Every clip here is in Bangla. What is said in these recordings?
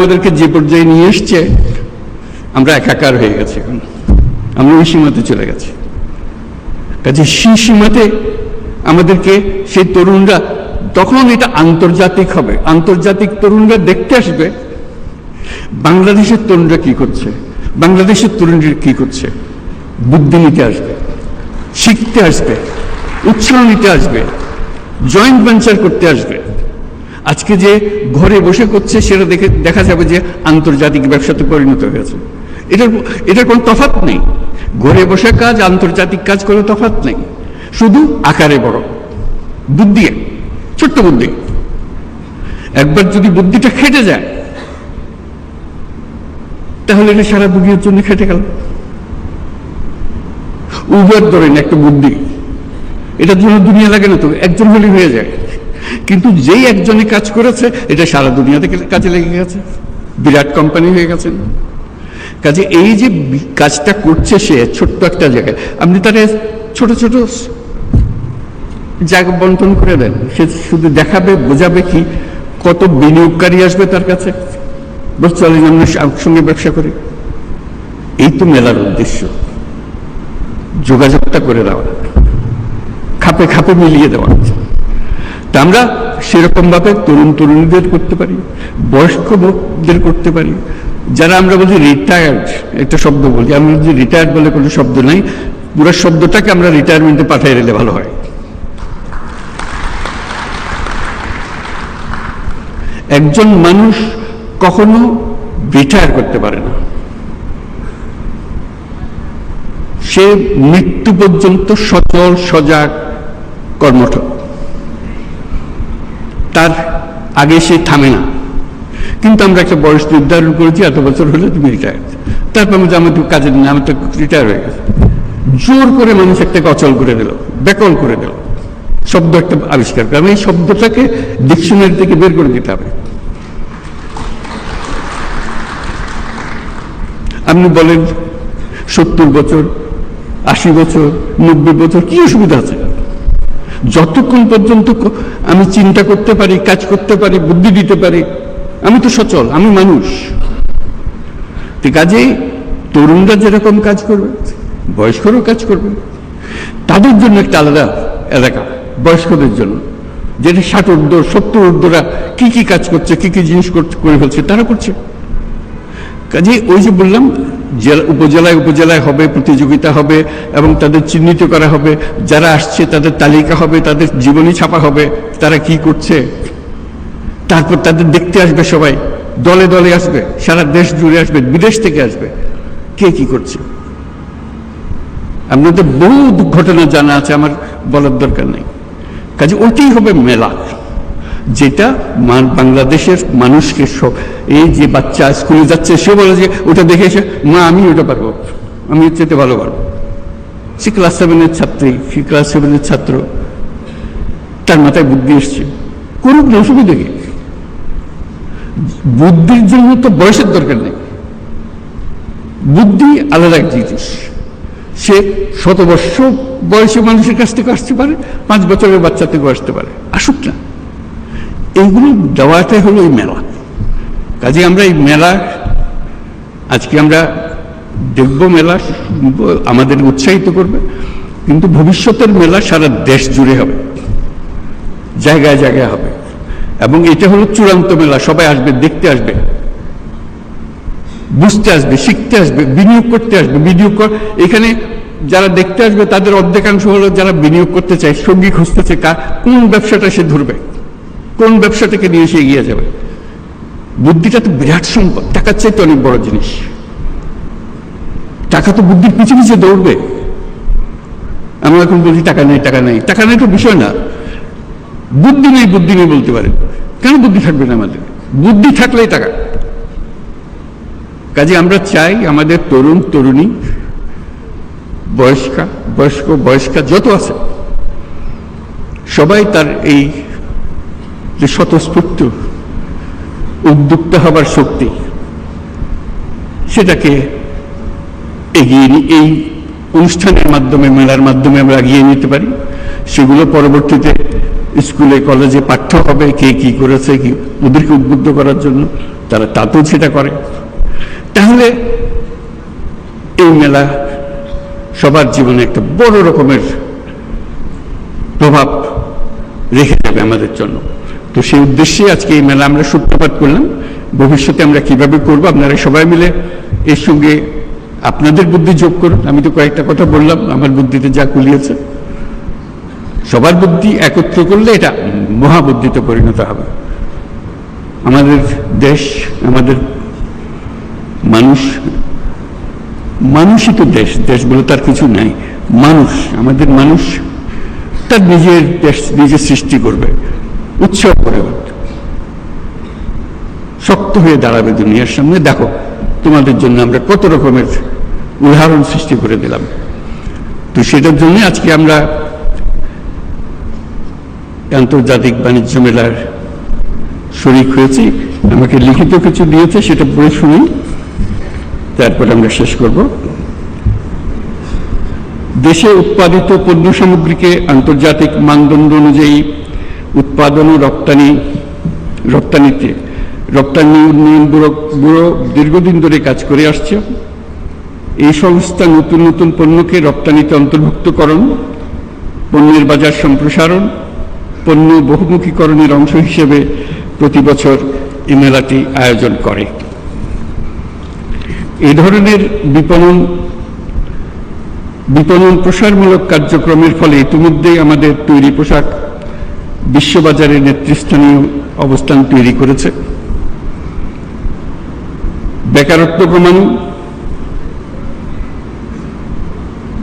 আমাদেরকে যে পর্যায়ে নিয়ে এসছে, আমরা একাকার হয়ে গেছি। এখন আমরা ওই সীমাতে চলে গেছি। কাজে সেই সীমাতে আমাদেরকে সেই তরুণরা, তখন এটা আন্তর্জাতিক হবে, আন্তর্জাতিক তরুণরা দেখতে আসবে বাংলাদেশের তরুণরা কি করছে, বাংলাদেশের তরুণরা কি করছে, বুদ্ধি নিতে আসবে, শিখতে আসবে, উৎসাহ নিতে আসবে, জয়েন্ট ভেঞ্চার করতে আসবে। আজকে যে ঘরে বসে করছে সেটা দেখে দেখা যাবে যে আন্তর্জাতিক ব্যবসাতে পরিণত হয়েছে। এটার কোনো তফাৎ নেই, ঘরে বসে কাজ আন্তর্জাতিক কাজ করে তফাৎ নেই, শুধু আকারে বড়, বুদ্ধি, ছোট্ট বুদ্ধি। একবার যদি বুদ্ধিটা খেটে যায় তাহলে এটা সারা দুনিয়ার জন্য খেটে গেল। উবার ধরেন একটা বুদ্ধি, এটার জন্য দুনিয়া লাগে না তো, একজন হলে হয়ে যায়। কিন্তু যেই একজনে কাজ করেছে এটা সারা দুনিয়াতে কাজে লেগে গেছে, বিরাট কোম্পানি হয়ে গেছে। কাজে এই যে কাজটা করছে সে ছোট্ট একটা জায়গায়, আপনি তার ছোট ছোট জায়গা বন্টন করে দেন, সে শুধু দেখাবে, বোঝাবে কি, কত বিনিয়োগকারী আসবে তার কাছে, বস চলে আমরা সঙ্গে ব্যবসা করি। এই তো মেলার উদ্দেশ্য, যোগাযোগটা করে দেওয়া, খাপে খাপে মিলিয়ে দেওয়া। তা আমরা সেরকম ভাবে তরুণ তরুণীদের করতে পারি, বয়স্কদের করতে পারি। যারা আমরা বলি রিটায়ার্ড, একটা শব্দ বলি, আমরা যদি রিটায়ার্ড বলে কোনো শব্দ নাই, পুরো শব্দটাকে আমরা রিটায়ারমেন্টে পাঠিয়ে দিলে ভালো হয়। একজন মানুষ কখনো রিটায়ার করতে পারে না, সে মৃত্যু পর্যন্ত সচল সজাগ কর্মঠ, তার আগে সে থামে না। কিন্তু আমরা একটা বয়স নির্ধারণ করেছি, এত বছর হলে তুমি রিটায়ার, তারপর আমাদের কাজের দিন আমার তো রিটায়ার হয়ে গেছে। জোর করে মানুষ একটাকে অচল করে দিল, বেকল করে দিল, শব্দ একটা আবিষ্কার করে। এই শব্দটাকে ডিকশনারি থেকে বের করে দিতে হবে। আপনি বলেন 70 বছর, 80 বছর, 90 বছর, কি অসুবিধা আছে? যতক্ষণ পর্যন্ত আমি চিন্তা করতে পারি, কাজ করতে পারি, বুদ্ধি দিতে পারি, আমি তো সচল, আমি মানুষ। কাজেই তরুণরা যেরকম কাজ করবে, বয়স্করাও কাজ করবে। তাদের জন্য একটা আলাদা এলাকা, বয়স্কদের জন্য, যেটা 60 ঊর্ধ্ব 70 ঊর্ধ্বরা কি কি কাজ করছে, কি কি জিনিস করে ফেলছে, তারা করছে। কাজেই ওই যে বললাম, উপজেলায় উপজেলায় হবে, প্রতিযোগিতা হবে এবং তাদের চিহ্নিত করা হবে, যারা আসছে তাদের তালিকা হবে, তাদের জীবনী ছাপা হবে, তারা কি করছে। তারপর তাদের দেখতে আসবে সবাই, দলে দলে আসবে, সারা দেশ জুড়ে আসবে, বিদেশ থেকে আসবে, কে কি করছে। আপনাদের বহু ঘটনা জানা আছে, আমার বলার দরকার নেই। কাজে ওইটাই হবে মেলা, যেটা বাংলাদেশের মানুষকে সব, এই যে বাচ্চা স্কুলে যাচ্ছে সে বলে যে ওটা দেখে এসে, মা আমি ওটা পারবো, আমি যেতে ভালো পারবো। সে ক্লাস 7-এর ছাত্রী, সে ক্লাস 7-এর ছাত্র, তার মাথায় বুদ্ধি এসছে, করুক না, অসুবিধা কি? বুদ্ধির জন্য তো বয়সের দরকার নেই, বুদ্ধি আলাদা এক জিনিস। সে 100 বছর বয়সী মানুষের কাছ থেকে আসতে পারে, 5 বছরের বাচ্চা থেকে আসতে পারে, আসুক না। এইগুলো দেওয়াটাই হলো এই মেলা। কাজে আমরা এই মেলা আজকে আমরা দেখব, মেলা আমাদের উৎসাহিত করবে, কিন্তু ভবিষ্যতের মেলা সারা দেশ জুড়ে হবে, জায়গায় জায়গায় হবে। এবং এটা হলো চূড়ান্ত মেলা, সবাই আসবে, দেখতে আসবে, বুঝতে আসবে, শিখতে আসবে, বিনিয়োগ করতে আসবে। এখানে যারা দেখতে আসবে তাদের অর্ধেকাংশ হলো যারা বিনিয়োগ করতে চায়, সঙ্গী খুঁজতেছে, কোন ব্যবসাটা সে ধরবে, কোন ব্যবসাটাকে নিয়ে সে এগিয়ে যাবে। বুদ্ধিটা তো বিরাট সম্পদ, টাকার চাইতে অনেক বড় জিনিস। টাকা তো বুদ্ধির পিছু পিছু দৌড়বে। আমরা এখন বলছি টাকা নেই, টাকা নেই, টাকা নেই তো বিষয় না, বুদ্ধি নেই, বুদ্ধি নেই বলতে পারে। কেন বুদ্ধি থাকবে না আমাদের? বুদ্ধি থাকলেই টাকা। কাজে আমরা চাই আমাদের তরুণ তরুণী, বয়স্কা যত আছে সবাই তার এই যে স্বতঃস্ফূর্ত উদ্যোক্তা হবার শক্তি, সেটাকে এগিয়ে এই অনুষ্ঠানের মাধ্যমে, মেলার মাধ্যমে আমরা এগিয়ে নিতে পারি। সেগুলো পরবর্তীতে স্কুলে কলেজে পাঠ্য হবে, কে কি করেছে, কি ওদেরকে উদ্বুদ্ধ করার জন্য। তারা তাতেও সেটা করে। তাহলে এই মেলা সবার জীবনে একটা বড় রকমের প্রভাব রেখে যাবে আমাদের জন্য। তো সেই উদ্দেশ্যে আজকে এই মেলা আমরা সূত্রপাত করলাম। ভবিষ্যতে আমরা কিভাবে করব, আপনারা সবাই মিলে এর সঙ্গে আপনাদের বুদ্ধি যোগ করুন। আমি তো কয়েকটা কথা বললাম, আমার বুদ্ধিতে যা কুলিয়েছে। সবার বুদ্ধি একত্র করলে এটা মহাবুদ্ধিতে পরিণত হবে। আমাদের দেশ, আমাদের মানুষই তো দেশ, দেশ বলে তার কিছু নাই। আমাদের মানুষ তার নিজের দেশ নিজে সৃষ্টি করবে, উৎসব করে শক্ত হয়ে দাঁড়াবে দুনিয়ার সামনে। দেখো তোমাদের জন্য আমরা কত রকমের উদাহরণ সৃষ্টি করে দিলাম। তো সেটার জন্য আজকে আমরা আন্তর্জাতিক বাণিজ্য মেলার শরিক হয়েছি। আমাকে লিখিত কিছু দিয়েছে, সেটা পড়ে শুনি, তারপর আমরা শেষ করব। দেশে উৎপাদিত পণ্য সামগ্রীকে আন্তর্জাতিক মানদণ্ড অনুযায়ী উৎপাদন ও রপ্তানিতে রপ্তানি উন্নয়ন ব্যুরো দীর্ঘদিন ধরে কাজ করে আসছে। এই সংস্থা নতুন নতুন পণ্যকে রপ্তানিতে অন্তর্ভুক্তকরণ, পণ্যের বাজার সম্প্রসারণ, পণ্য বহুমুখীকরণের অংশ হিসেবে প্রতি বছর এই মেলাটি আয়োজন করে। এই ধরনের বিপণন প্রসারমূলক কার্যক্রমের ফলে ইতিমধ্যেই আমাদের তৈরি পোশাক বিশ্ববাজারে নেতৃস্থানীয় অবস্থান তৈরি করেছে। বেকারত্ব কমানো,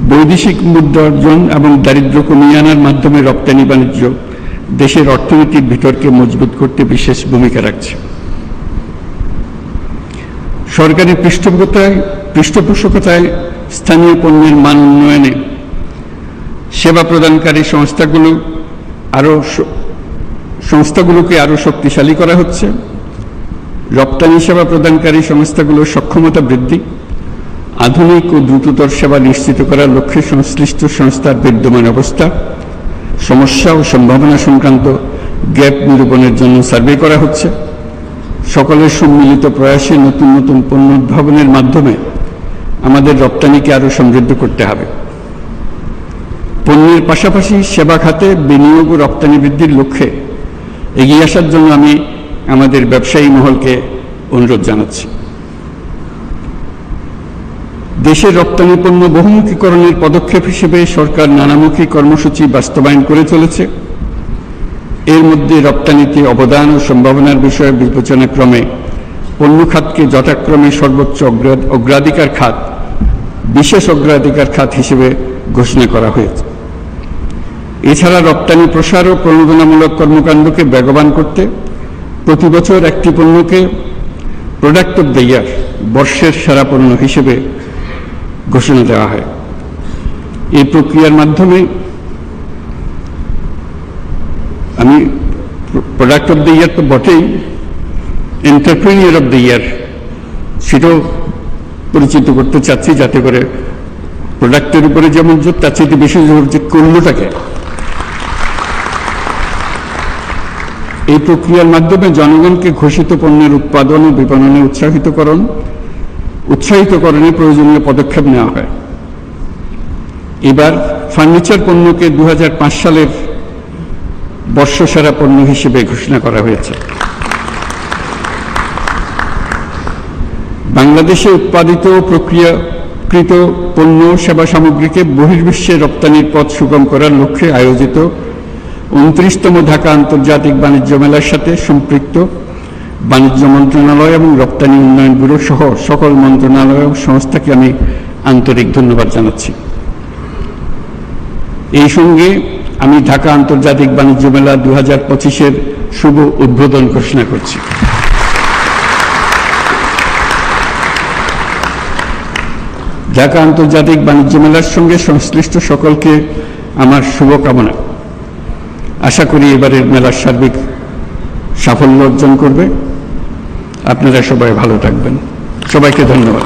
বৈদেশিক মুদ্রা অর্জন এবং দারিদ্র্য কমিয়ে আনার মাধ্যমে রপ্তানি বাণিজ্য দেশের অর্থনীতির ভিতরকে মজবুত করতে বিশেষ ভূমিকা রাখছে। সরকারি পৃষ্ঠপোষকতায় স্থানীয় পণ্যের মান উন্নয়নে সেবা প্রদানকারী সংস্থাগুলোকে আরো শক্তিশালী করা হচ্ছে। রপ্তানি সেবা প্রদানকারী সংস্থাগুলোর সক্ষমতা বৃদ্ধি, আধুনিক ও দ্রুততর সেবা নিশ্চিত করার লক্ষ্যে সংশ্লিষ্ট সংস্থার বিদ্যমান অবস্থা, সমস্যা ও সম্ভাবনা সংক্রান্ত গ্যাপ নিরূপণের জন্য সার্ভে করা হচ্ছে। সকলের সম্মিলিত প্রয়াসে নতুন নতুন পণ্য উদ্ভাবনের মাধ্যমে আমাদের রপ্তানিকে আরো সমৃদ্ধ করতে হবে। পণ্যের পাশাপাশি সেবা খাতে বিনিয়োগ ও রপ্তানি বৃদ্ধির লক্ষ্যে এগিয়ে আসার জন্য আমি আমাদের ব্যবসায়ী মহলকে অনুরোধ জানাচ্ছি। দেশের রপ্তানি পণ্য বহুমুখীকরণের পদক্ষেপ হিসেবে সরকার নানামুখী কর্মসূচি বাস্তবায়ন করে চলেছে। এর মধ্যে রপ্তানিতে অবদান ও সম্ভাবনার বিষয়ে বিবেচনাক্রমে পণ্য খাতকে যথাক্রমে সর্বোচ্চ অগ্রাধিকার খাত, বিশেষ অগ্রাধিকার খাত হিসেবে ঘোষণা করা হয়েছে। এছাড়া রপ্তানি প্রসার ও প্রণোদনামূলক কর্মকাণ্ডকে বেগবান করতে প্রতি বছর একটি পণ্যকে প্রোডাক্ট অব দ্য ইয়ার, বর্ষের সেরা পণ্য হিসেবে ঘোষণা দেওয়া হয়। এই প্রক্রিয়ার মাধ্যমে আমি প্রোডাক্ট অব দ্য ইয়ার তো বটেই, এন্টারপ্রেনিয়র অব দ্য ইয়ার সেটাও পরিচিত করতে চাচ্ছি, যাতে করে প্রোডাক্টের উপরে যেমন জোর, তার চেয়ে বেশি জোর যে কর্মটাকে। এই প্রক্রিয়ার মাধ্যমে জনগণকে ঘোষিত পণ্যের উৎপাদন ও বিপণনে উৎসাহিতকরণে প্রয়োজনীয় পদক্ষেপ নেওয়া হয়। এবার ফার্নিচার পণ্যকে 2005 সালের বর্ষসেরা পণ্য হিসেবে ঘোষণা করা হয়েছে। বাংলাদেশে উৎপাদিত প্রক্রিয়াকৃত পণ্য সেবা সামগ্রীকে বহির্বিশ্বে রপ্তানির পথ সুগম করার লক্ষ্যে আয়োজিত 29তম ঢাকা আন্তর্জাতিক বাণিজ্য মেলার সাথে সম্পৃক্ত বাণিজ্য মন্ত্রণালয় এবং রপ্তানি উন্নয়ন ব্যুরো সহ সকল মন্ত্রণালয় ও সংস্থাকে আমি আন্তরিক ধন্যবাদ জানাচ্ছি। এই সঙ্গে আমি ঢাকা আন্তর্জাতিক বাণিজ্য মেলা 2025-এর শুভ উদ্বোধন ঘোষণা করছি। ঢাকা আন্তর্জাতিক বাণিজ্য মেলার সঙ্গে সংশ্লিষ্ট সকলকে আমার শুভকামনা। আশা করি এবারের মেলার সার্বিক সাফল্য অর্জন করবে। আপনারা সবাই ভালো থাকবেন। সবাইকে ধন্যবাদ।